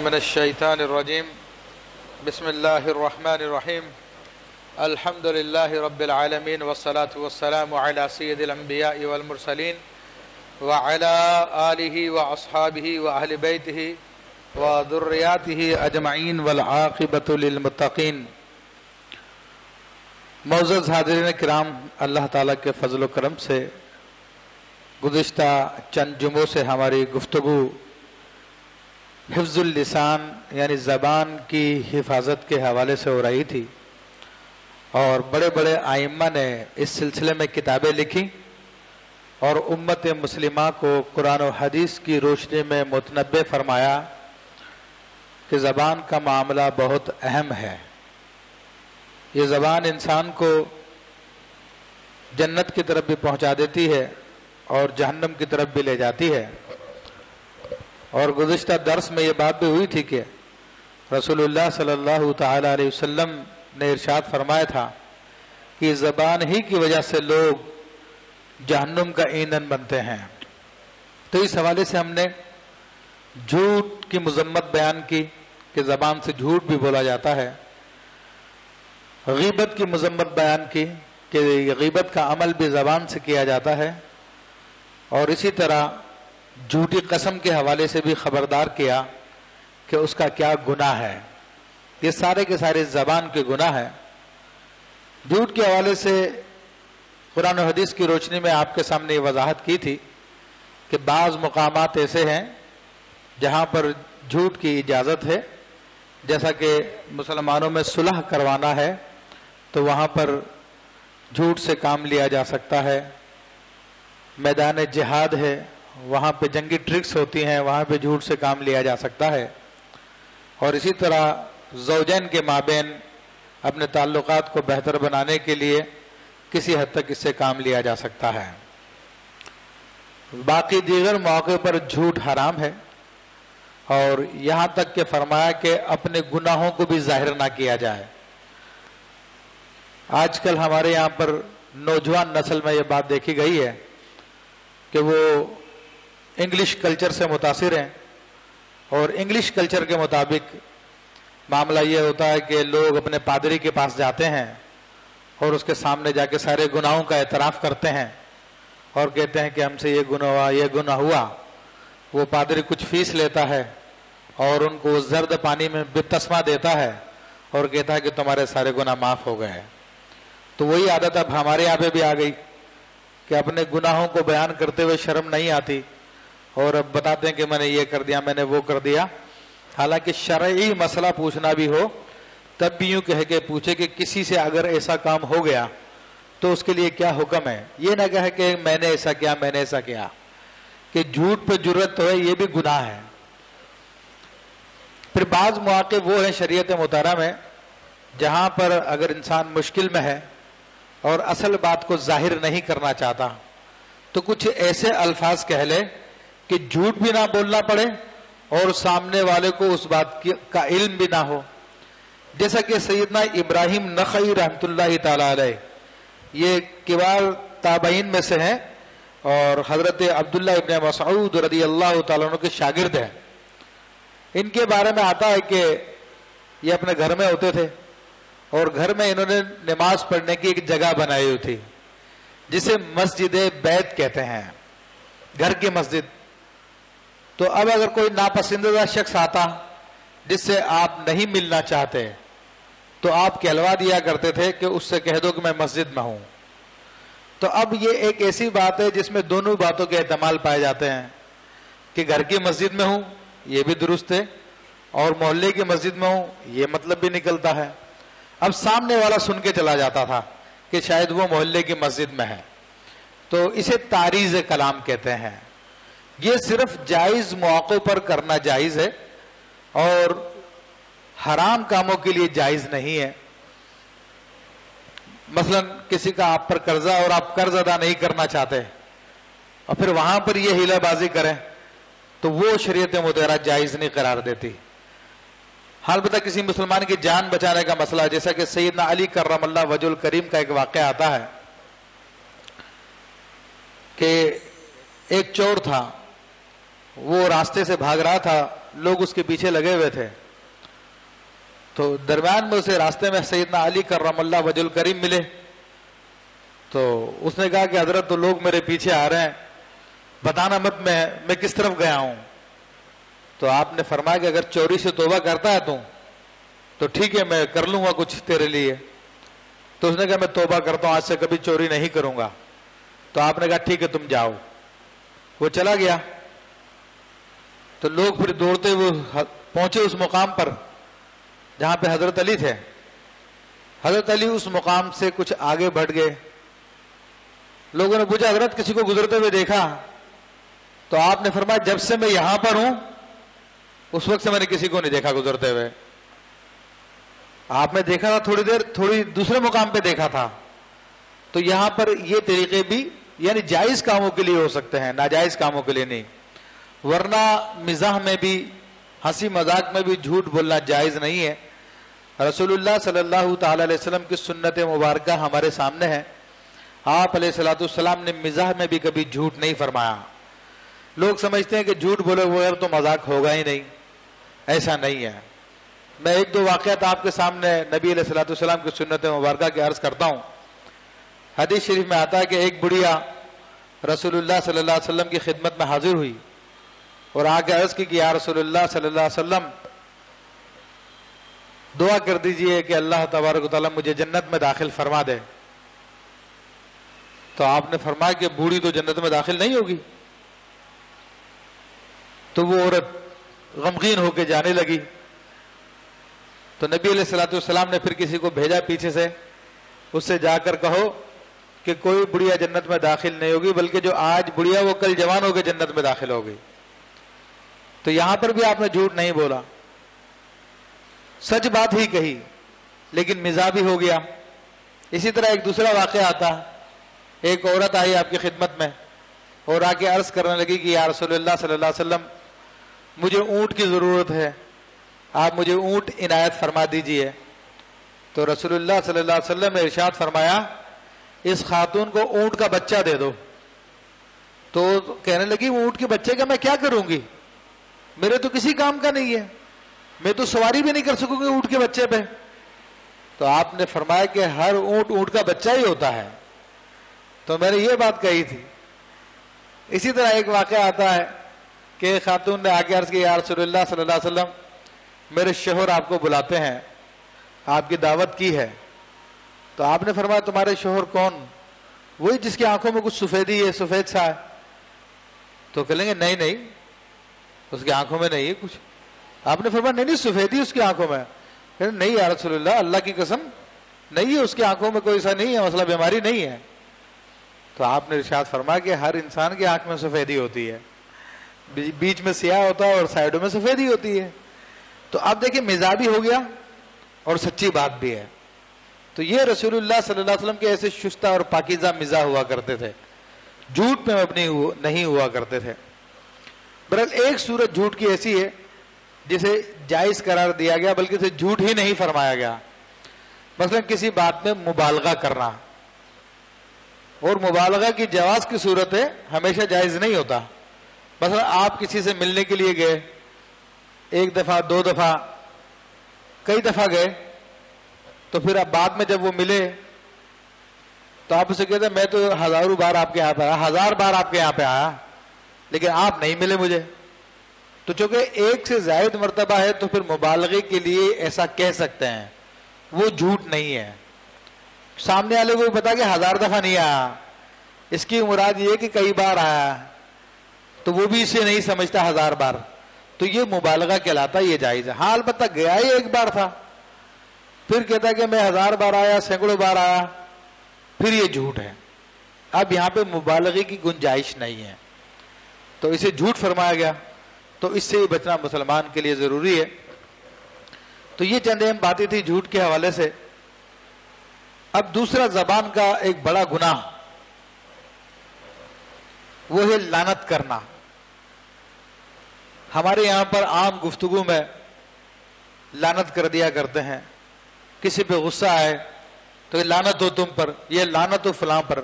من الشیطان الرجیم بسم اللہ الرحمن الرحیم الحمد للہ رب العالمین والصلاة والسلام علی سید الانبیاء والمرسلین وعلی آلہ واصحابہ واہل بیتہ وذریاتہ اجمعین والعاقبۃ للمتقین۔ معزز حاضرین کرام، اللہ تعالیٰ کے فضل و کرم سے گزشتہ چند جمعوں سے ہماری گفتگو حفظ اللسان یعنی زبان کی حفاظت کے حوالے سے ہو رہی تھی، اور بڑے بڑے ائمہ نے اس سلسلے میں کتابیں لکھی اور امت مسلمہ کو قرآن و حدیث کی روشنی میں متنبہ فرمایا کہ زبان کا معاملہ بہت اہم ہے۔ یہ زبان انسان کو جنت کی طرف بھی پہنچا دیتی ہے اور جہنم کی طرف بھی لے جاتی ہے۔ اور گزشتہ درس میں یہ بات بھی ہوئی تھی کہ رسول اللہ صلی اللہ تعالی علیہ وسلم نے ارشاد فرمایا تھا کہ زبان ہی کی وجہ سے لوگ جہنم کا ایندھن بنتے ہیں۔ تو اس حوالے سے ہم نے جھوٹ کی مذمت بیان کی کہ زبان سے جھوٹ بھی بولا جاتا ہے، غیبت کی مذمت بیان کی کہ غیبت کا عمل بھی زبان سے کیا جاتا ہے، اور اسی طرح جھوٹی قسم کے حوالے سے بھی خبردار کیا کہ اس کا کیا گناہ ہے۔ یہ سارے کے سارے زبان کے گناہ ہیں۔ جھوٹ کے حوالے سے قرآن و حدیث کی روشنی میں آپ کے سامنے یہ وضاحت کی تھی کہ بعض مقامات ایسے ہیں جہاں پر جھوٹ کی اجازت ہے، جیسا کہ مسلمانوں میں صلح کروانا ہے تو وہاں پر جھوٹ سے کام لیا جا سکتا ہے۔ میدان جہاد ہے، وہاں پہ جنگی ٹرکس ہوتی ہیں، وہاں پہ جھوٹ سے کام لیا جا سکتا ہے۔ اور اسی طرح زوجین کے مابین اپنے تعلقات کو بہتر بنانے کے لیے کسی حد تک اس سے کام لیا جا سکتا ہے۔ باقی دیگر مواقع پر جھوٹ حرام ہے، اور یہاں تک کہ فرمایا کہ اپنے گناہوں کو بھی ظاہر نہ کیا جائے۔ آج کل ہمارے یہاں پر نوجوان نسل میں یہ بات دیکھی گئی ہے کہ وہ انگلش کلچر سے متاثر ہیں، اور انگلش کلچر کے مطابق معاملہ یہ ہوتا ہے کہ لوگ اپنے پادری کے پاس جاتے ہیں اور اس کے سامنے جا کے سارے گناہوں کا اعتراف کرتے ہیں اور کہتے ہیں کہ ہم سے یہ گناہ ہوا، یہ گناہ ہوا۔ وہ پادری کچھ فیس لیتا ہے اور ان کو زرد پانی میں بپتسمہ دیتا ہے اور کہتا ہے کہ تمہارے سارے گناہ معاف ہو گئے ہیں۔ تو وہی عادت اب ہمارے یہاں پہ بھی آ گئی کہ اپنے گناہوں کو بیان کرتے ہوئے شرم نہیں آتی، اور اب بتاتے ہیں کہ میں نے یہ کر دیا، میں نے وہ کر دیا۔ حالانکہ شرعی مسئلہ پوچھنا بھی ہو تب بھی یوں کہہ کے پوچھے کہ کسی سے اگر ایسا کام ہو گیا تو اس کے لیے کیا حکم ہے۔ یہ نہ کہے کہ میں نے ایسا کیا، میں نے ایسا کیا۔ کہ جھوٹ پہ جرت تو ہے، یہ بھی گناہ ہے۔ پھر بعض مواقع وہ ہیں شریعت مطہرہ میں جہاں پر اگر انسان مشکل میں ہے اور اصل بات کو ظاہر نہیں کرنا چاہتا تو کچھ ایسے الفاظ کہہ لے کہ جھوٹ بھی نہ بولنا پڑے اور سامنے والے کو اس بات کا علم بھی نہ ہو۔ جیسا کہ سیدنا ابراہیم نخعی رحمۃ اللہ تعالی علیہ، یہ کبار تابعین میں سے ہیں اور حضرت عبداللہ ابن مسعود رضی اللہ تعالیٰ عنہ کے شاگرد ہیں۔ ان کے بارے میں آتا ہے کہ یہ اپنے گھر میں ہوتے تھے اور گھر میں انہوں نے نماز پڑھنے کی ایک جگہ بنائی ہوئی تھی جسے مسجد بیت کہتے ہیں، گھر کی مسجد۔ تو اب اگر کوئی ناپسندیدہ شخص آتا جس سے آپ نہیں ملنا چاہتے تو آپ کہلوا دیا کرتے تھے کہ اس سے کہہ دو کہ میں مسجد میں ہوں۔ تو اب یہ ایک ایسی بات ہے جس میں دونوں باتوں کے احتمال پائے جاتے ہیں کہ گھر کی مسجد میں ہوں یہ بھی درست ہے، اور محلے کی مسجد میں ہوں یہ مطلب بھی نکلتا ہے۔ اب سامنے والا سن کے چلا جاتا تھا کہ شاید وہ محلے کی مسجد میں ہے، تو اسے تعریض کلام کہتے ہیں۔ یہ صرف جائز مواقع پر کرنا جائز ہے اور حرام کاموں کے لیے جائز نہیں ہے۔ مثلا کسی کا آپ پر قرضہ اور آپ قرض ادا نہیں کرنا چاہتے اور پھر وہاں پر یہ ہیلہ بازی کریں تو وہ شریعت مطہرہ جائز نہیں قرار دیتی۔ البتہ کسی مسلمان کی جان بچانے کا مسئلہ، جیسا کہ سیدنا علی کرم اللہ وجہ الکریم کا ایک واقعہ آتا ہے کہ ایک چور تھا، وہ راستے سے بھاگ رہا تھا لوگ اس کے پیچھے لگے ہوئے تھے. تو درمیان میں اسے راستے میں سیدنا علی کرم اللہ وجہ الکریم ملے. تو اس نے کہا کہ حضرت تو لوگ میرے پیچھے آ رہے ہیں, بتانا مت میں کس طرف گیا ہوں. تو آپ نے فرمایا کہ اگر چوری سے توبہ کرتا ہے تو ٹھیک ہے, میں کر لوں گا کچھ تیرے لیے. تو اس نے کہا میں توبہ کرتا ہوں, آج سے کبھی چوری نہیں کروں گا. تو آپ نے کہا ٹھیک ہے تم جاؤ. وہ چلا گیا. تو لوگ پھر دوڑتے ہوئے پہنچے اس مقام پر جہاں پہ حضرت علی تھے. حضرت علی اس مقام سے کچھ آگے بڑھ گئے. لوگوں نے پوچھا حضرت کسی کو گزرتے ہوئے دیکھا؟ تو آپ نے فرمایا جب سے میں یہاں پر ہوں اس وقت سے میں نے کسی کو نہیں دیکھا گزرتے ہوئے. آپ نے دیکھا تھا تھوڑی دیر, تھوڑی دوسرے مقام پہ دیکھا تھا. تو یہاں پر یہ طریقے بھی یعنی جائز کاموں کے لیے ہو سکتے ہیں, ناجائز کاموں کے لیے نہیں. ورنہ مزاح میں بھی, ہنسی مذاق میں بھی جھوٹ بولنا جائز نہیں ہے. رسول اللہ صلی اللہ تعالی علیہ وسلم کی سنت مبارکہ ہمارے سامنے ہے. آپ علیہ الصلوۃ والسلام نے مزاح میں بھی کبھی جھوٹ نہیں فرمایا. لوگ سمجھتے ہیں کہ جھوٹ بولے بغیر تو مذاق ہوگا ہی نہیں, ایسا نہیں ہے. میں ایک دو واقعات آپ کے سامنے نبی علیہ الصلوۃ والسلام کی سنت مبارکہ کی عرض کرتا ہوں. حدیث شریف میں آتا ہے کہ ایک بڑھیا رسول اللہ صلی اللہ علیہ وسلم کی خدمت میں حاضر ہوئی اور آ کے عرض کی کہ یا رسول اللہ صلی اللہ علیہ وسلم دعا کر دیجئے کہ اللہ تبارک و تعالیٰ مجھے جنت میں داخل فرما دے. تو آپ نے فرمایا کہ بوڑھی تو جنت میں داخل نہیں ہوگی. تو وہ عورت غمگین ہو کے جانے لگی. تو نبی علیہ الصلوۃ والسلام نے پھر کسی کو بھیجا پیچھے سے, اس سے جا کر کہو کہ کوئی بڑھیا جنت میں داخل نہیں ہوگی, بلکہ جو آج بڑھیا وہ کل جوان ہو کے جنت میں داخل ہوگی. تو یہاں پر بھی آپ نے جھوٹ نہیں بولا, سچ بات ہی کہی, لیکن مزاح بھی ہو گیا. اسی طرح ایک دوسرا واقعہ آتا, ایک عورت آئی آپ کی خدمت میں اور آ کے عرض کرنے لگی کہ یا رسول اللہ صلی اللہ علیہ وسلم مجھے اونٹ کی ضرورت ہے, آپ مجھے اونٹ عنایت فرما دیجئے. تو رسول اللہ صلی اللہ علیہ وسلم نے ارشاد فرمایا اس خاتون کو اونٹ کا بچہ دے دو. تو کہنے لگی اونٹ کے بچے کا میں کیا کروں گی, میرے تو کسی کام کا نہیں ہے, میں تو سواری بھی نہیں کر سکوں گی اونٹ کے بچے پہ. تو آپ نے فرمایا کہ ہر اونٹ کا بچہ ہی ہوتا ہے. تو میں نے یہ بات کہی تھی. اسی طرح ایک واقعہ آتا ہے کہ خاتون نے آ کے عرض کی یا رسول اللہ صلی اللہ علیہ وسلم میرے شوہر آپ کو بلاتے ہیں, آپ کی دعوت کی ہے. تو آپ نے فرمایا تمہارے شوہر کون؟ وہی جس کی آنکھوں میں کچھ سفیدی ہے, سفید سا ہے. تو کہیں گے نہیں اس کی آنکھوں میں نہیں ہے کچھ. آپ نے فرمایا نہیں سفیدی اس کی آنکھوں میں. نہیں یا رسول اللہ, اللہ کی قسم نہیں ہے اس کی آنکھوں میں کوئی ایسا نہیں ہے, مسئلہ بیماری نہیں ہے. تو آپ نے ارشاد فرمایا کہ ہر انسان کی آنکھ میں سفیدی ہوتی ہے, بیچ میں سیاہ ہوتا ہے اور سائڈوں میں سفیدی ہوتی ہے. تو اب دیکھیں مزاح بھی ہو گیا اور سچی بات بھی ہے. تو یہ رسول اللہ صلی اللہ علیہ وسلم کے ایسے شستہ اور پاکیزہ مزاح ہوا کرتے تھے, جھوٹ پہ مبنی نہیں ہوا کرتے تھے. بہرحال ایک صورت جھوٹ کی ایسی ہے جسے جائز قرار دیا گیا بلکہ اسے جھوٹ ہی نہیں فرمایا گیا. مثلا کسی بات میں مبالغہ کرنا, اور مبالغہ کی جواز کی صورت ہے ہمیشہ جائز نہیں ہوتا. مثلا آپ کسی سے ملنے کے لیے گئے, ایک دفعہ دو دفعہ کئی دفعہ گئے, تو پھر اب بعد میں جب وہ ملے تو آپ اسے کہتے ہیں میں تو ہزاروں بار آپ کے یہاں پہ آیا, 1000 بار آپ کے یہاں پہ آیا, لیکن آپ نہیں ملے مجھے. تو چونکہ ایک سے زائد مرتبہ ہے تو پھر مبالغے کے لیے ایسا کہہ سکتے ہیں, وہ جھوٹ نہیں ہے. سامنے والے کو پتا کہ 1000 دفعہ نہیں آیا, اس کی مراد یہ کہ کئی بار آیا, تو وہ بھی اسے نہیں سمجھتا 1000 بار. تو یہ مبالغہ کہلاتا ہے, یہ جائز ہے. ہاں البتہ گیا ہی ایک بار تھا, پھر کہتا کہ میں 1000 بار آیا, سینکڑوں بار آیا, پھر یہ جھوٹ ہے. اب یہاں پہ مبالغے کی گنجائش نہیں ہے, تو اسے جھوٹ فرمایا گیا. تو اس سے بچنا مسلمان کے لیے ضروری ہے. تو یہ چند اہم باتیں تھی جھوٹ کے حوالے سے. اب دوسرا زبان کا ایک بڑا گناہ وہ ہے لعنت کرنا. ہمارے یہاں پر عام گفتگو میں لعنت کر دیا کرتے ہیں. کسی پہ غصہ آئے تو یہ لعنت ہو تم پر, یہ لعنت ہو فلاں پر.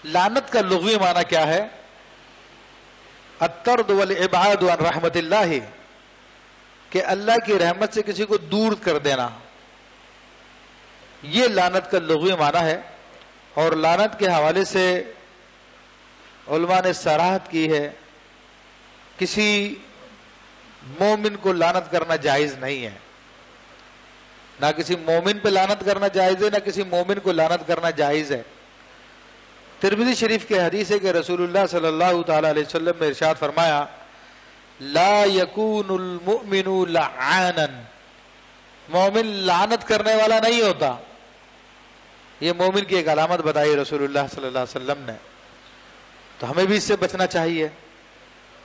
لعنت کا لغوی معنی کیا ہے؟ الطرد والابعاد عن رحمت اللہ. کہ اللہ کی رحمت سے کسی کو دور کر دینا، یہ لعنت کا لغوی معنی ہے۔ اور لعنت کے حوالے سے علماء نے صراحت کی ہے، کسی مومن کو لعنت کرنا جائز نہیں ہے، نہ کسی مومن پہ لعنت کرنا جائز ہے، نہ کسی مومن کو لعنت کرنا جائز ہے۔ ترمذی شریف کے حدیث ہے کہ رسول اللہ صلی اللہ تعالی علیہ وسلم نے ارشاد فرمایا، لا یکون المؤمن لعانا، مومن لعنت کرنے والا نہیں ہوتا۔ یہ مومن کی ایک علامت بتائی رسول اللہ صلی اللہ علیہ وسلم نے، تو ہمیں بھی اس سے بچنا چاہیے۔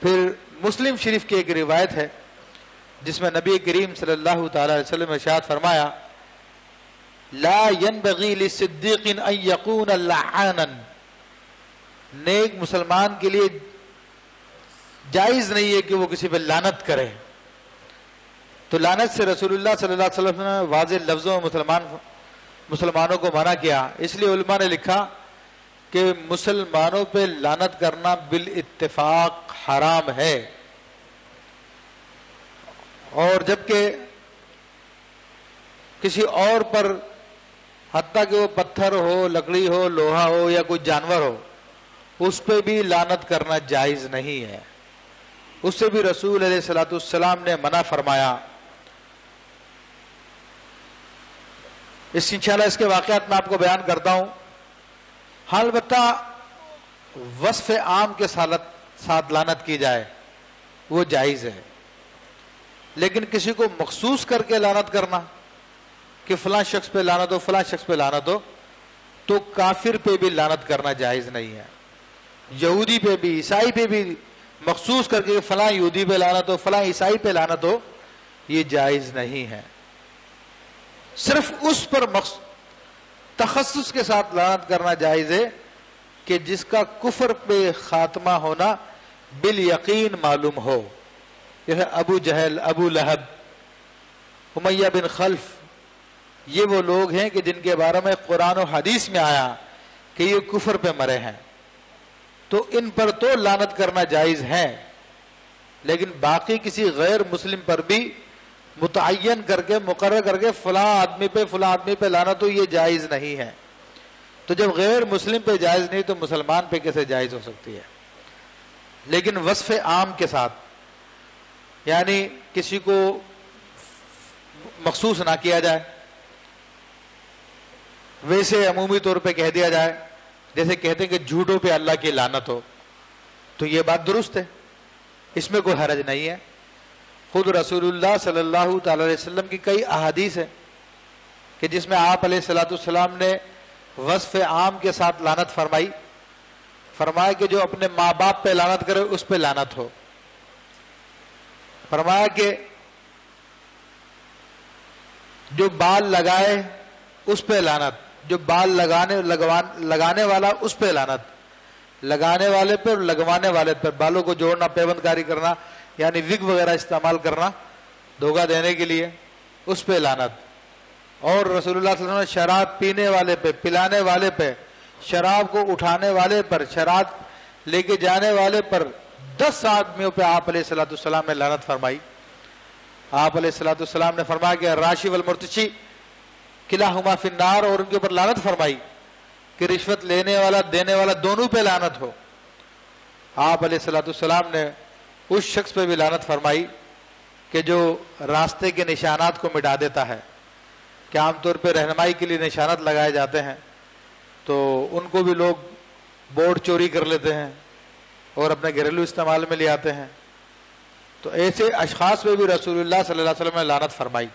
پھر مسلم شریف کی ایک روایت ہے جس میں نبی کریم صلی اللہ تعالی علیہ وسلم نے ارشاد فرمایا، لا ينبغي للصدیق ان یکون لعانا، نیک مسلمان کے لیے جائز نہیں ہے کہ وہ کسی پہ لعنت کرے۔ تو لعنت سے رسول اللہ صلی اللہ علیہ وسلم نے واضح لفظوں میں مسلمانوں کو منع کیا۔ اس لیے علماء نے لکھا کہ مسلمانوں پہ لعنت کرنا بالاتفاق حرام ہے، اور جبکہ کسی اور پر، حتیٰ کہ وہ پتھر ہو، لکڑی ہو، لوہا ہو یا کوئی جانور ہو، اس پہ بھی لعنت کرنا جائز نہیں ہے، اس سے بھی رسول علیہ الصلوۃ والسلام نے منع فرمایا۔ انشاءاللہ اس کے واقعات میں آپ کو بیان کرتا ہوں۔ ہاں البتہ وصف عام کے ساتھ لعنت کی جائے وہ جائز ہے، لیکن کسی کو مخصوص کر کے لعنت کرنا کہ فلاں شخص پہ لعنت ہو، فلاں شخص پہ لعنت ہو، تو کافر پہ بھی لعنت کرنا جائز نہیں ہے۔ یہودی پہ بھی، عیسائی پہ بھی مخصوص کر کے فلاں یہودی پہ لعنت ہو، فلاں عیسائی پہ لعنت ہو، یہ جائز نہیں ہے۔ صرف اس پر تخصص کے ساتھ لعنت کرنا جائز ہے کہ جس کا کفر پہ خاتمہ ہونا بالیقین معلوم ہو، جیسے ابو جہل، ابو لہب، امیہ بن خلف، یہ وہ لوگ ہیں کہ جن کے بارے میں قرآن و حدیث میں آیا کہ یہ کفر پہ مرے ہیں، تو ان پر تو لعنت کرنا جائز ہے، لیکن باقی کسی غیر مسلم پر بھی متعین کر کے، مقرر کر کے فلاں آدمی پہ لعنت ہو، یہ جائز نہیں ہے۔ تو جب غیر مسلم پہ جائز نہیں تو مسلمان پہ کیسے جائز ہو سکتی ہے؟ لیکن وصف عام کے ساتھ، یعنی کسی کو مخصوص نہ کیا جائے، ویسے عمومی طور پہ کہہ دیا جائے، جیسے کہتے ہیں کہ جھوٹوں پہ اللہ کی لعنت ہو، تو یہ بات درست ہے، اس میں کوئی حرج نہیں ہے۔ خود رسول اللہ صلی اللہ تعالی علیہ وسلم کی کئی احادیث ہیں کہ جس میں آپ علیہ الصلوۃ والسلام نے وصف عام کے ساتھ لعنت فرمایا کہ جو اپنے ماں باپ پہ لعنت کرے اس پہ لعنت ہو، فرمایا کہ جو بال لگائے اس پہ لعنت، جو بال لگانے والا اس پہ لعنت، لگانے والے پر، لگوانے والے پر، بالوں کو جوڑنا، پیوند کاری کرنا، یعنی وگ وغیرہ استعمال کرنا دھوکہ دینے کے لیے، اس پہ لعنت۔ اور رسول اللہ صلی اللہ علیہ وسلم نے شراب پینے والے پہ، پلانے والے پہ، شراب کو اٹھانے والے پر، شراب لے کے جانے والے پر 10 آدمیوں پہ آپ علیہ الصلوۃ والسلام نے لعنت فرمائی۔ آپ علیہ الصلوۃ والسلام نے فرمایا کہ راشی والمرتشی کلاہما فی النار، اور ان کے اوپر لعنت فرمائی کہ رشوت لینے والا دینے والا دونوں پہ لعنت ہو۔ آپ علیہ الصلوۃ والسلام نے اس شخص پہ بھی لعنت فرمائی کہ جو راستے کے نشانات کو مٹا دیتا ہے، کہ عام طور پہ رہنمائی کے لیے نشانات لگائے جاتے ہیں تو ان کو بھی لوگ بورڈ چوری کر لیتے ہیں اور اپنے گھریلو استعمال میں لے آتے ہیں، تو ایسے اشخاص پہ بھی رسول اللہ صلی اللہ علیہ وسلم نے لعنت فرمائی۔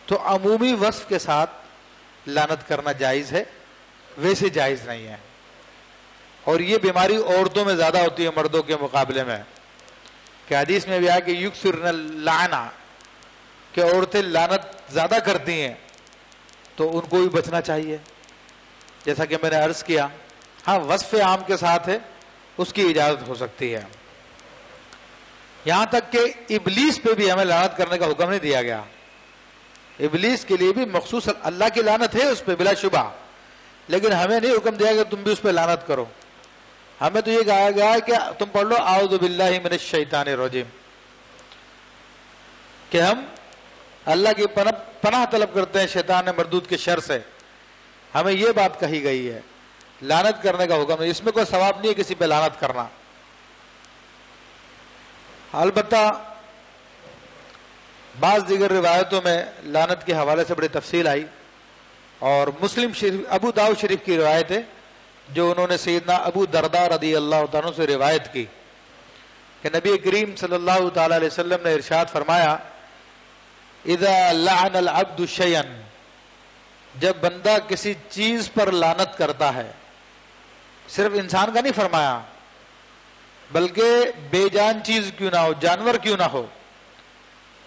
تو عمومی وصف کے ساتھ لعنت کرنا جائز ہے، ویسے جائز نہیں ہے۔ اور یہ بیماری عورتوں میں زیادہ ہوتی ہے مردوں کے مقابلے میں، کہ حدیث میں بھی آیا کہ یکثرن اللعنہ، کہ عورتیں لعنت زیادہ کرتی ہیں، تو ان کو بھی بچنا چاہیے، جیسا کہ میں نے عرض کیا۔ ہاں وصف عام کے ساتھ ہے، اس کی اجازت ہو سکتی ہے، یہاں تک کہ ابلیس پہ بھی ہمیں لعنت کرنے کا حکم نہیں دیا گیا۔ ابلیس کے لیے بھی مخصوص اللہ کی لعنت ہے اس پہ بلا شبہ، لیکن ہمیں نہیں حکم دیا کہ تم بھی اس پہ لعنت کرو۔ ہمیں تو یہ کہا گیا ہے کہ تم پڑھ لو اعوذ باللہ من الشیطان الرجیم۔ کہ ہم اللہ کی پناہ طلب کرتے ہیں شیطان مردود کے شر سے. ہمیں یہ بات کہی گئی ہے, لعنت کرنے کا حکم ہے. اس میں کوئی ثواب نہیں ہے کسی پہ لعنت کرنا. البتہ بعض دیگر روایتوں میں لعنت کے حوالے سے بڑی تفصیل آئی, اور مسلم شریف, ابو داؤد شریف کی روایت ہے جو انہوں نے سیدنا ابو درداء رضی اللہ تعالیٰ سے روایت کی کہ نبی کریم صلی اللہ تعالی علیہ وسلم نے ارشاد فرمایا, اذا لعن العبد شیئا, جب بندہ کسی چیز پر لعنت کرتا ہے, صرف انسان کا نہیں فرمایا بلکہ بے جان چیز کیوں نہ ہو, جانور کیوں نہ ہو,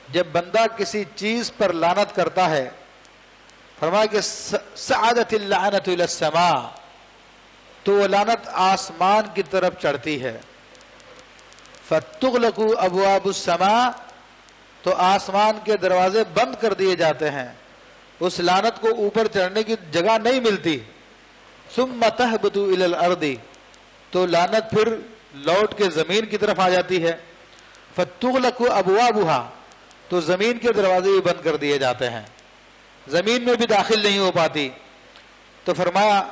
جب بندہ کسی چیز پر لعنت کرتا ہے, فرمایا کہ صعدت اللعنت الى السماء, تو وہ لعنت آسمان کی طرف چڑھتی ہے. فتغلق ابواب السماء, تو آسمان کے دروازے بند کر دیے جاتے ہیں, اس لعنت کو اوپر چڑھنے کی جگہ نہیں ملتی. ثم تهبط الى الارض, تو لعنت پھر لوٹ کے زمین کی طرف آ جاتی ہے. فتغلق ابوابها, تو زمین کے دروازے بھی بند کر دیے جاتے ہیں, زمین میں بھی داخل نہیں ہو پاتی. تو فرمایا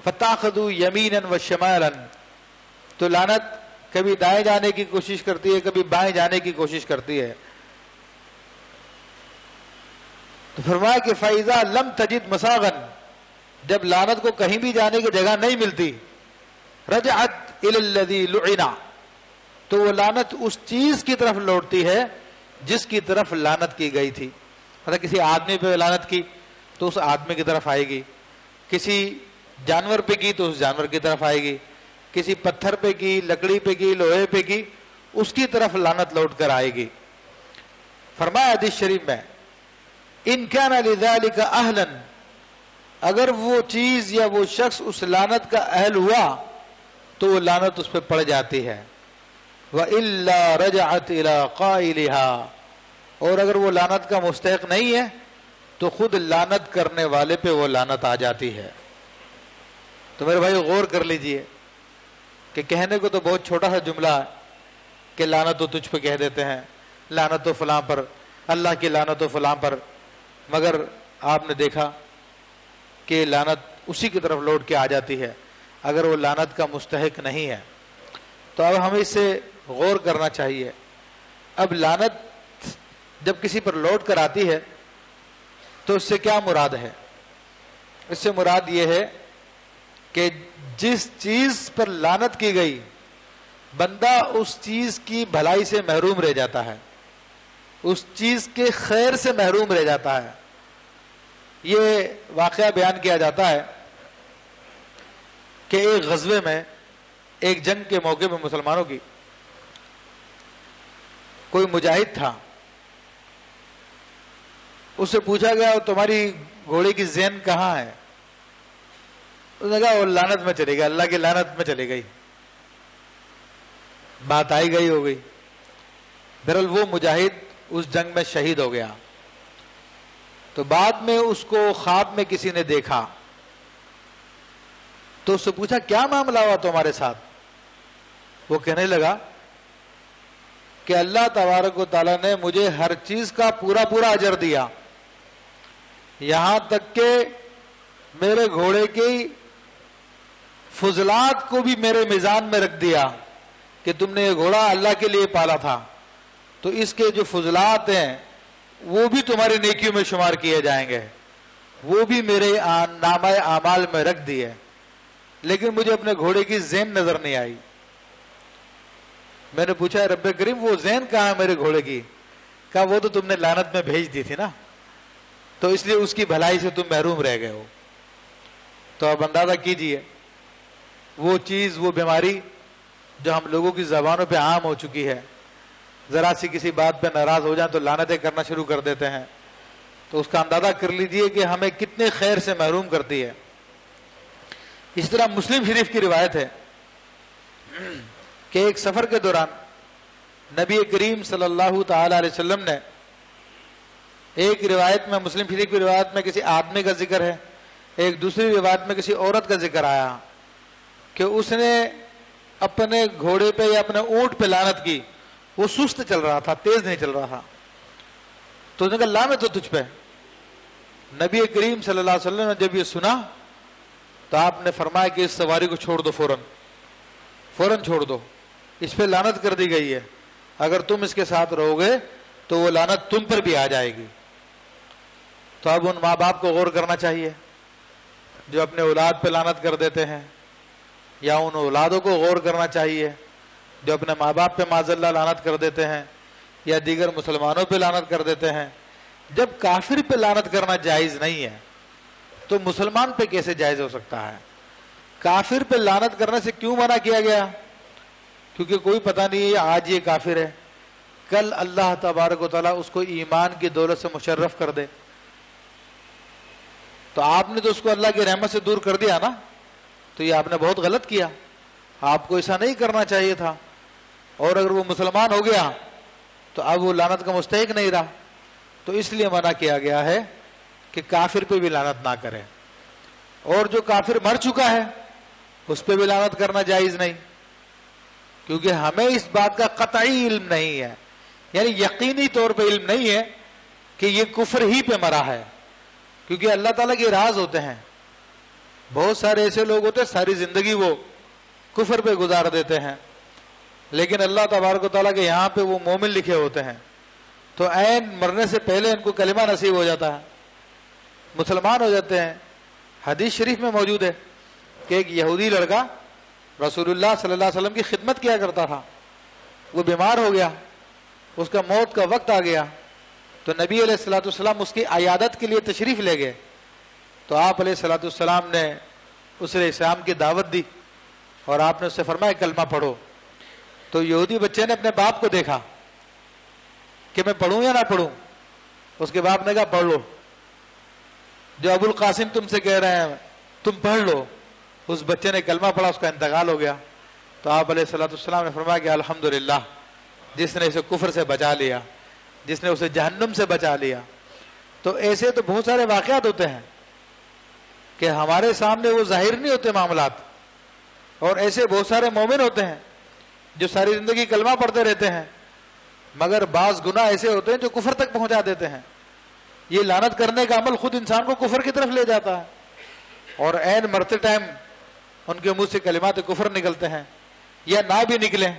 فتاخذوا یمینا وشمالا, تو لعنت کبھی دائیں جانے کی کوشش کرتی ہے, کبھی بائیں جانے کی کوشش کرتی ہے. تو فرمایا کہ فَإِذَا لَمْ تَجِدْ مَسَاغًا, جب لعنت کو کہیں بھی جانے کی جگہ نہیں ملتی, رجعت إِلَى الَّذِي لُعِنَ, تو وہ لعنت اس چیز کی طرف لوٹتی ہے جس کی طرف لعنت کی گئی تھی. اگر کسی آدمی پہ لعنت کی تو اس آدمی کی طرف آئے گی, کسی جانور پہ کی تو اس جانور کی طرف آئے گی, کسی پتھر پہ کی, لکڑی پہ کی, لوہے پہ کی, اس کی طرف لعنت لوٹ کر آئے گی. فرمایا حدیث شریف میں, ان کان لذلک اہلا, اگر وہ چیز یا وہ شخص اس لعنت کا اہل ہوا تو وہ لعنت اس پہ پڑ جاتی ہے. وَإِلَّا رَجَعَتْ إِلَىٰ قَائِلِهَا, اور اگر وہ لعنت کا مستحق نہیں ہے تو خود لعنت کرنے والے پہ وہ لعنت آ جاتی ہے. تو میرے بھائی غور کر لیجئے کہ کہنے کو تو بہت چھوٹا سا جملہ ہے کہ لعنت تو تجھ پہ کہہ دیتے ہیں, لعنت تو فلاں پر, اللہ کی لعنت تو فلاں پر, مگر آپ نے دیکھا کہ لعنت اسی کی طرف لوٹ کے آ جاتی ہے اگر وہ لعنت کا مستحق نہیں ہے. تو اب ہمیں اس سے غور کرنا چاہیے. اب لعنت جب کسی پر لوٹ کر آتی ہے تو اس سے کیا مراد ہے؟ اس سے مراد یہ ہے کہ جس چیز پر لعنت کی گئی بندہ اس چیز کی بھلائی سے محروم رہ جاتا ہے, اس چیز کے خیر سے محروم رہ جاتا ہے. یہ واقعہ بیان کیا جاتا ہے کہ ایک غزوے میں, ایک جنگ کے موقع میں مسلمانوں کی, کوئی مجاہد تھا, اس سے پوچھا گیا تمہاری گھوڑے کی زین کہاں ہے؟ اس نے کہا وہ لعنت میں چلی گئی, اللہ کی لعنت میں چلی گئی. بات آئی گئی ہو گئی. بہرحال وہ مجاہد اس جنگ میں شہید ہو گیا. تو بعد میں اس کو خواب میں کسی نے دیکھا تو اس سے پوچھا کیا معاملہ ہوا تمہارے ساتھ؟ وہ کہنے لگا کہ اللہ تبارک و تعالیٰ نے مجھے ہر چیز کا پورا پورا اجر دیا, یہاں تک کہ میرے گھوڑے کی فضلات کو بھی میرے میزان میں رکھ دیا کہ تم نے یہ گھوڑا اللہ کے لیے پالا تھا تو اس کے جو فضلات ہیں وہ بھی تمہاری نیکیوں میں شمار کیے جائیں گے, وہ بھی میرے نامہ اعمال میں رکھ دیے, لیکن مجھے اپنے گھوڑے کی زین نظر نہیں آئی. میں نے پوچھا رب کریم وہ زین کہاں ہے میرے گھوڑے کی؟ کہا وہ تو تم نے لعنت میں بھیج دی تھی نا, تو اس لیے اس کی بھلائی سے تم محروم رہ گئے ہو. تو اب اندازہ کیجئے وہ چیز, وہ بیماری جو ہم لوگوں کی زبانوں پہ عام ہو چکی ہے, ذرا سی کسی بات پہ ناراض ہو جائیں تو لعنتیں کرنا شروع کر دیتے ہیں. تو اس کا اندازہ کر لیجئے کہ ہمیں کتنے خیر سے محروم کرتی ہے. اس طرح مسلم شریف کی روایت ہے کہ ایک سفر کے دوران نبی کریم صلی اللہ تعالی علیہ وسلم نے, ایک روایت میں مسلم شریف کی روایت میں کسی آدمی کا ذکر ہے, ایک دوسری روایت میں کسی عورت کا ذکر آیا کہ اس نے اپنے گھوڑے پہ یا اپنے اونٹ پہ لعنت کی. وہ سست چل رہا تھا, تیز نہیں چل رہا تھا. تو انہوں نے کہا لعنت ہو تجھ پہ. نبی کریم صلی اللہ علیہ وسلم نے جب یہ سنا تو آپ نے فرمایا کہ اس سواری کو چھوڑ دو، فوراً چھوڑ دو، اس پہ لعنت کر دی گئی ہے، اگر تم اس کے ساتھ رہو گے تو وہ لعنت تم پر بھی آ جائے گی. تو اب ان ماں باپ کو غور کرنا چاہیے جو اپنے اولاد پہ لعنت کر دیتے ہیں، یا ان اولادوں کو غور کرنا چاہیے جو اپنے ماں باپ پہ معاذ اللہ لعنت کر دیتے ہیں یا دیگر مسلمانوں پہ لعنت کر دیتے ہیں. جب کافر پہ لعنت کرنا جائز نہیں ہے تو مسلمان پہ کیسے جائز ہو سکتا ہے؟ کافر پہ لعنت کرنے سے کیوں منع کیا گیا؟ کیونکہ کوئی پتہ نہیں ہے آج یہ کافر ہے، کل اللہ تبارک و تعالیٰ اس کو ایمان کی دولت سے مشرف کر دے. تو آپ نے تو اس کو اللہ کی رحمت سے دور کر دیا نا، تو یہ آپ نے بہت غلط کیا، آپ کو ایسا نہیں کرنا چاہیے تھا. اور اگر وہ مسلمان ہو گیا تو اب وہ لعنت کا مستحق نہیں رہا. تو اس لیے منع کیا گیا ہے کہ کافر پہ بھی لعنت نہ کرے. اور جو کافر مر چکا ہے اس پہ بھی لعنت کرنا جائز نہیں، کیونکہ ہمیں اس بات کا قطعی علم نہیں ہے، یعنی یقینی طور پہ علم نہیں ہے کہ یہ کفر ہی پہ مرا ہے. کیونکہ اللہ تعالیٰ کے راز ہوتے ہیں. بہت سارے ایسے لوگ ہوتے ہیں ساری زندگی وہ کفر پہ گزار دیتے ہیں، لیکن اللہ تبارک و تعالیٰ کے یہاں پہ وہ مومن لکھے ہوتے ہیں، تو عین مرنے سے پہلے ان کو کلمہ نصیب ہو جاتا ہے، مسلمان ہو جاتے ہیں. حدیث شریف میں موجود ہے کہ ایک یہودی لڑکا رسول اللہ صلی اللہ علیہ وسلم کی خدمت کیا کرتا تھا، وہ بیمار ہو گیا، اس کا موت کا وقت آ گیا، تو نبی علیہ الصلوۃ والسلام اس کی عیادت کے لیے تشریف لے گئے. تو آپ علیہ الصلوۃ والسلام نے اسے اسلام کی دعوت دی اور آپ نے اس سے فرمایا کلمہ پڑھو. تو یہودی بچے نے اپنے باپ کو دیکھا کہ میں پڑھوں یا نہ پڑھوں. اس کے باپ نے کہا پڑھ لو، جو ابو القاسم تم سے کہہ رہے ہیں تم پڑھ لو. اس بچے نے کلمہ پڑھا، اس کا انتقال ہو گیا. تو آپ علیہ الصلوۃ والسلام نے فرمایا کہ الحمدللہ، جس نے اسے کفر سے بچا لیا، جس نے اسے جہنم سے بچا لیا. تو ایسے تو بہت سارے واقعات ہوتے ہیں کہ ہمارے سامنے وہ ظاہر نہیں ہوتے معاملات، اور ایسے بہت سارے مومن ہوتے ہیں جو ساری زندگی کلمہ پڑھتے رہتے ہیں، مگر بعض گناہ ایسے ہوتے ہیں جو کفر تک پہنچا دیتے ہیں. یہ لعنت کرنے کا عمل خود انسان کو کفر کی طرف لے جاتا ہے، اور عین مرتے ٹائم ان کے منہ سے کلمات کفر نکلتے ہیں، یا نہ بھی نکلیں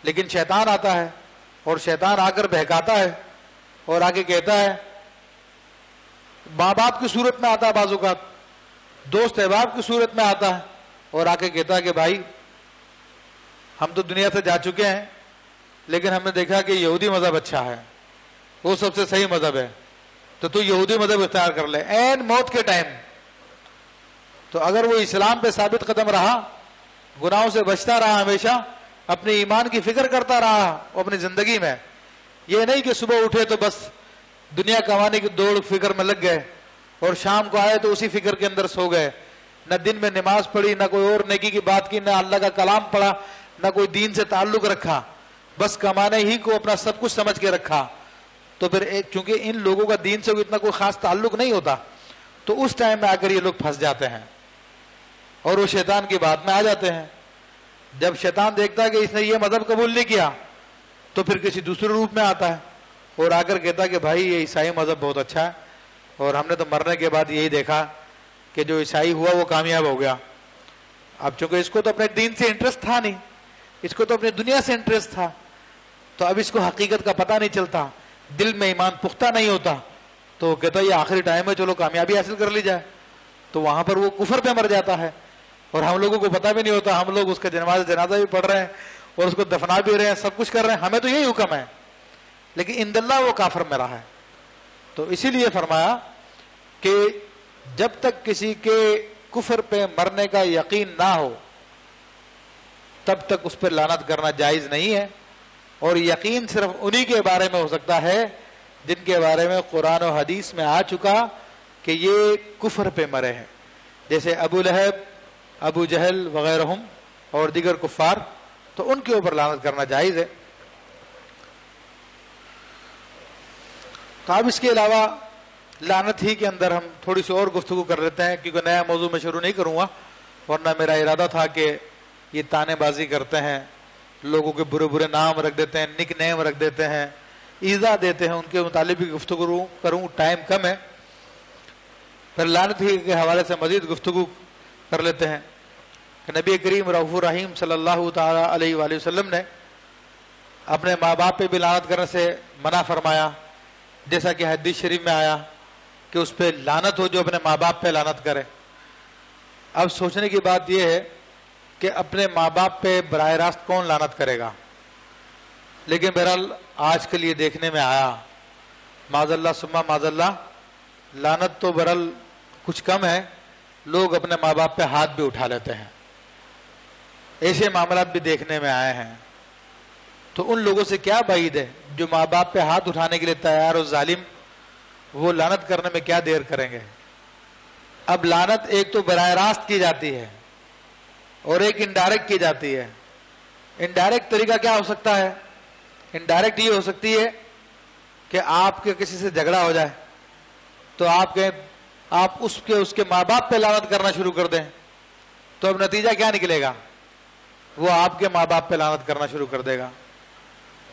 لیکن شیطان آتا ہے اور شیطان آ کر بہکاتا ہے اور آگے کہتا ہے، ماں باپ کی صورت میں آتا ہے، بعض اوقات دوست احباب کی صورت میں آتا ہے اور آ کے کہتا ہے کہ بھائی ہم تو دنیا سے جا چکے ہیں لیکن ہم نے دیکھا کہ یہودی مذہب اچھا ہے، وہ سب سے صحیح مذہب ہے، تو یہودی مذہب اختیار کر لے. عین موت کے ٹائم تو اگر وہ اسلام پہ ثابت قدم رہا، گناہوں سے بچتا رہا، ہمیشہ اپنے ایمان کی فکر کرتا رہا اپنی زندگی میں، یہ نہیں کہ صبح اٹھے تو بس دنیا کمانے کی دوڑ فکر میں لگ گئے اور شام کو آئے تو اسی فکر کے اندر سو گئے، نہ دن میں نماز پڑھی، نہ کوئی اور نیکی کی بات کی، نہ اللہ کا کلام پڑھا، نہ کوئی دین سے تعلق رکھا، بس کمانے ہی کو اپنا سب کچھ سمجھ کے رکھا. تو پھر چونکہ ان لوگوں کا دین سے اتنا کوئی خاص تعلق نہیں ہوتا، تو اس ٹائم میں آ کر یہ لوگ پھنس جاتے ہیں اور وہ شیطان کی بات میں آ جاتے ہیں. جب شیطان دیکھتا ہے کہ اس نے یہ مذہب قبول نہیں کیا تو پھر کسی دوسرے روپ میں آتا ہے اور آ کر کہتا ہے کہ بھائی یہ عیسائی مذہب بہت اچھا ہے، اور ہم نے تو مرنے کے بعد یہی دیکھا کہ جو عیسائی ہوا وہ کامیاب ہو گیا. اب چونکہ اس کو تو اپنے دین سے انٹرسٹ تھا نہیں، اس کو تو اپنی دنیا سے انٹرسٹ تھا، تو اب اس کو حقیقت کا پتہ نہیں چلتا، دل میں ایمان پختہ نہیں ہوتا، تو وہ کہتا ہے یہ آخری ٹائم ہے، چلو کامیابی حاصل کر لی جائے. تو وہاں پر وہ کفر پہ مر جاتا ہے اور ہم لوگوں کو پتہ بھی نہیں ہوتا، ہم لوگ اس کا جنازہ بھی پڑھ رہے ہیں اور اس کو دفنا بھی رہے ہیں، سب کچھ کر رہے ہیں، ہمیں تو یہی حکم ہے، لیکن عند اللہ وہ کافر میں رہا ہے. تو اسی لیے فرمایا کہ جب تک کسی کے کفر پہ مرنے کا یقین نہ ہو تب تک اس پر لعنت کرنا جائز نہیں ہے. اور یقین صرف انہی کے بارے میں ہو سکتا ہے جن کے بارے میں قرآن و حدیث میں آ چکا کہ یہ کفر پہ مرے ہیں، جیسے ابو لہب، ابو جہل وغیرہ اور دیگر کفار، تو ان کے اوپر لعنت کرنا جائز ہے. تو اب اس کے علاوہ لعنت ہی کے اندر ہم تھوڑی سی اور گفتگو کر لیتے ہیں، کیونکہ نیا موضوع میں شروع نہیں کروں گا، ورنہ میرا ارادہ تھا کہ یہ تانے بازی کرتے ہیں، لوگوں کے برے برے نام رکھ دیتے ہیں، نک نیم رکھ دیتے ہیں، ایذا دیتے ہیں ان کے متعلق بھی گفتگو کروں، ٹائم کم ہے، پھر لعنت ہی کے حوالے سے مزید گفتگو کر لیتے ہیں کہ نبی کریم رؤوف الرحیم صلی اللہ تعالی علیہ وآلہ وسلم نے اپنے ماں باپ پہ بھی لعنت کرنے سے منع فرمایا، جیسا کہ حدیث شریف میں آیا کہ اس پہ لعنت ہو جو اپنے ماں باپ پہ لعنت کرے۔ اب سوچنے کی بات یہ ہے کہ اپنے ماں باپ پہ براہ راست کون لعنت کرے گا، لیکن بہرحال آج کل یہ دیکھنے میں آیا معاذ اللہ ثم معاذ اللہ، لعنت تو بہرحال کچھ کم ہے، لوگ اپنے ماں باپ پہ ہاتھ بھی اٹھا لیتے ہیں، ایسے معاملات بھی دیکھنے میں آئے ہیں۔ تو ان لوگوں سے کیا بعید ہے جو ماں باپ پہ ہاتھ اٹھانے کے لیے تیار اور ظالم، وہ لعنت کرنے میں کیا دیر کریں گے۔ اب لعنت ایک تو براہ راست کی جاتی ہے اور ایک انڈائریکٹ کی جاتی ہے۔ انڈائریکٹ طریقہ کیا ہو سکتا ہے؟ انڈائریکٹ یہ ہو سکتی ہے کہ آپ کے کسی سے جھگڑا ہو جائے تو آپ اس کے ماں باپ پہ لعنت کرنا شروع کر دیں، تو اب نتیجہ کیا نکلے گا؟ وہ آپ کے ماں باپ پہ لعنت کرنا شروع کر دے گا۔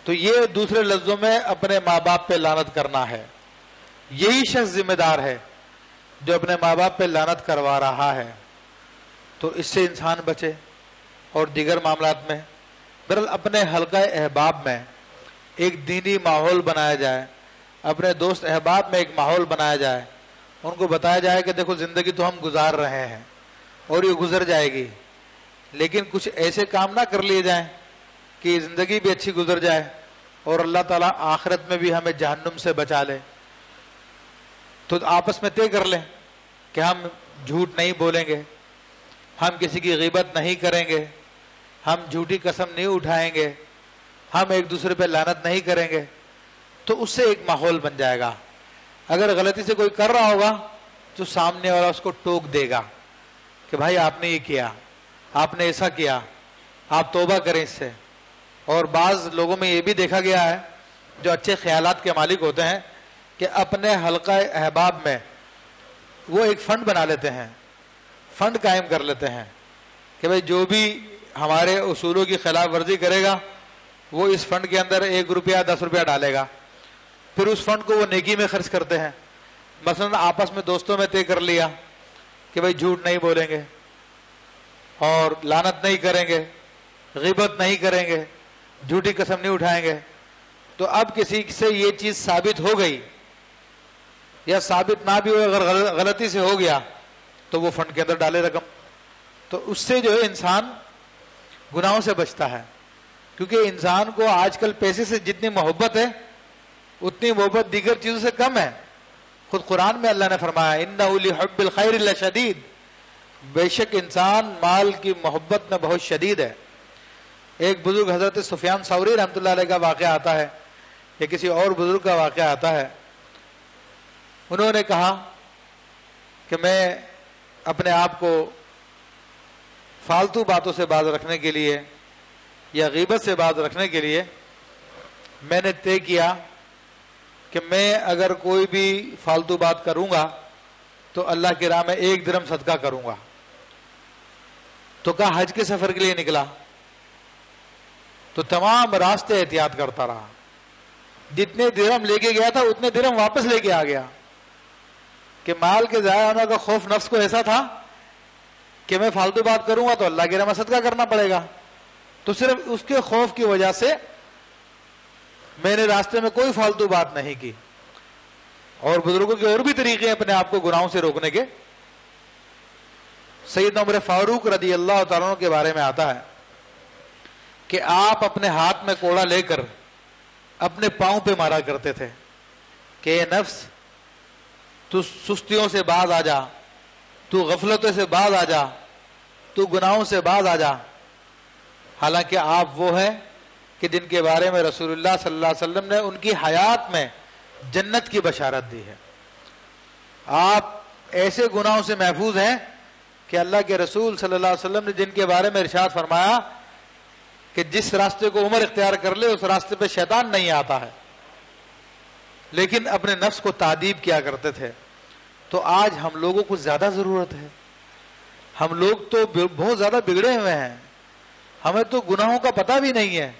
تو یہ دوسرے لفظوں میں اپنے ماں باپ پہ لعنت کرنا ہے۔ یہی شخص ذمہ دار ہے جو اپنے ماں باپ پہ لعنت کروا رہا ہے۔ تو اس سے انسان بچے اور دیگر معاملات میں بہرحال اپنے حلقہ احباب میں ایک دینی ماحول بنایا جائے، اپنے دوست احباب میں ایک ماحول بنایا جائے، ان کو بتایا جائے کہ دیکھو زندگی تو ہم گزار رہے ہیں اور یہ گزر جائے گی، لیکن کچھ ایسے کام نہ کر لیے جائیں کہ زندگی بھی اچھی گزر جائے اور اللہ تعالیٰ آخرت میں بھی ہمیں جہنم سے بچا لے۔ تو آپس میں طے کر لیں کہ ہم جھوٹ نہیں بولیں گے، ہم کسی کی غیبت نہیں کریں گے، ہم جھوٹی قسم نہیں اٹھائیں گے، ہم ایک دوسرے پہ لعنت نہیں کریں گے، تو اس سے ایک ماحول بن جائے گا۔ اگر غلطی سے کوئی کر رہا ہوگا تو سامنے والا اس کو ٹوک دے گا کہ بھائی آپ نے یہ کیا، آپ نے ایسا کیا، آپ توبہ کریں اس سے۔ اور بعض لوگوں میں یہ بھی دیکھا گیا ہے جو اچھے خیالات کے مالک ہوتے ہیں کہ اپنے حلقہ احباب میں وہ ایک فنڈ بنا لیتے ہیں، فنڈ قائم کر لیتے ہیں کہ بھائی جو بھی ہمارے اصولوں کی خلاف ورزی کرے گا وہ اس فنڈ کے اندر 1 روپیہ 10 روپیہ ڈالے گا، پھر اس فنڈ کو وہ نیکی میں خرچ کرتے ہیں۔ مثلا آپس میں دوستوں میں طے کر لیا کہ بھائی جھوٹ نہیں بولیں گے اور لعنت نہیں کریں گے، غیبت نہیں کریں گے، جھوٹی قسم نہیں اٹھائیں گے، تو اب کسی سے یہ چیز ثابت ہو گئی یا ثابت نہ بھی ہو، اگر غلطی سے ہو گیا تو وہ فنڈ کے اندر ڈالے رقم، تو اس سے جو ہے انسان گناہوں سے بچتا ہے۔ کیونکہ انسان کو آج کل پیسے سے جتنی محبت ہے اتنی محبت دیگر چیزوں سے کم ہے۔ خود قرآن میں اللہ نے فرمایا اِنَّهُ لِحُبِّ الْخَيْرِ لَشَدِيدٌ، بے شک انسان مال کی محبت میں بہت شدید ہے۔ ایک بزرگ حضرت سفیان ثوری رحمۃ اللہ علیہ کا واقعہ آتا ہے یا کسی اور بزرگ کا واقعہ آتا ہے، انہوں نے کہا کہ میں اپنے آپ کو فالتو باتوں سے باز رکھنے کے لیے یا غیبت سے باز رکھنے کے لیے میں نے طے کیا کہ میں اگر کوئی بھی فالتو بات کروں گا تو اللہ کی راہ میں 1 درہم صدقہ کروں گا۔ تو کہا حج کے سفر کے لیے نکلا تو تمام راستے احتیاط کرتا رہا، جتنے درہم لے کے گیا تھا اتنے درہم واپس لے کے آ گیا کہ مال کے ضائع ہونے کا خوف نفس کو ایسا تھا کہ میں فالتو بات کروں گا تو اللہ کی راہ میں صدقہ کرنا پڑے گا، تو صرف اس کے خوف کی وجہ سے میں نے راستے میں کوئی فالتو بات نہیں کی۔ اور بزرگوں کے اور بھی طریقے ہیں اپنے آپ کو گناہوں سے روکنے کے۔ سیدنا عمر فاروق رضی اللہ تعالیٰ عنہ کے بارے میں آتا ہے کہ آپ اپنے ہاتھ میں کوڑا لے کر اپنے پاؤں پہ مارا کرتے تھے کہ اے نفس تو سستیوں سے باز آ جا، تو غفلتوں سے باز آ جا، تو گناہوں سے باز آ جا۔ حالانکہ آپ وہ ہیں کہ جن کے بارے میں رسول اللہ صلی اللہ علیہ وسلم نے ان کی حیات میں جنت کی بشارت دی ہے۔ آپ ایسے گناہوں سے محفوظ ہیں کہ اللہ کے رسول صلی اللہ علیہ وسلم نے جن کے بارے میں ارشاد فرمایا کہ جس راستے کو عمر اختیار کر لے اس راستے پہ شیطان نہیں آتا ہے، لیکن اپنے نفس کو تعذیب کیا کرتے تھے۔ تو آج ہم لوگوں کو زیادہ ضرورت ہے، ہم لوگ تو بہت زیادہ بگڑے ہوئے ہیں، ہمیں تو گناہوں کا پتہ بھی نہیں ہے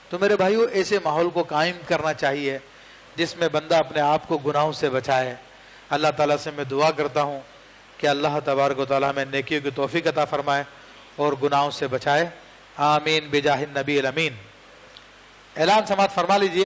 تو میرے بھائیوں ایسے ماحول کو قائم کرنا چاہیے جس میں بندہ اپنے آپ کو گناہوں سے بچائے۔ اللہ تعالیٰ سے میں دعا کرتا ہوں کہ اللہ تبارک و تعالیٰ میں نیکیوں کی توفیق عطا فرمائے اور گناہوں سے بچائے، آمین بجاہ النبی الامین۔ اعلان سماعت فرما لیجیے۔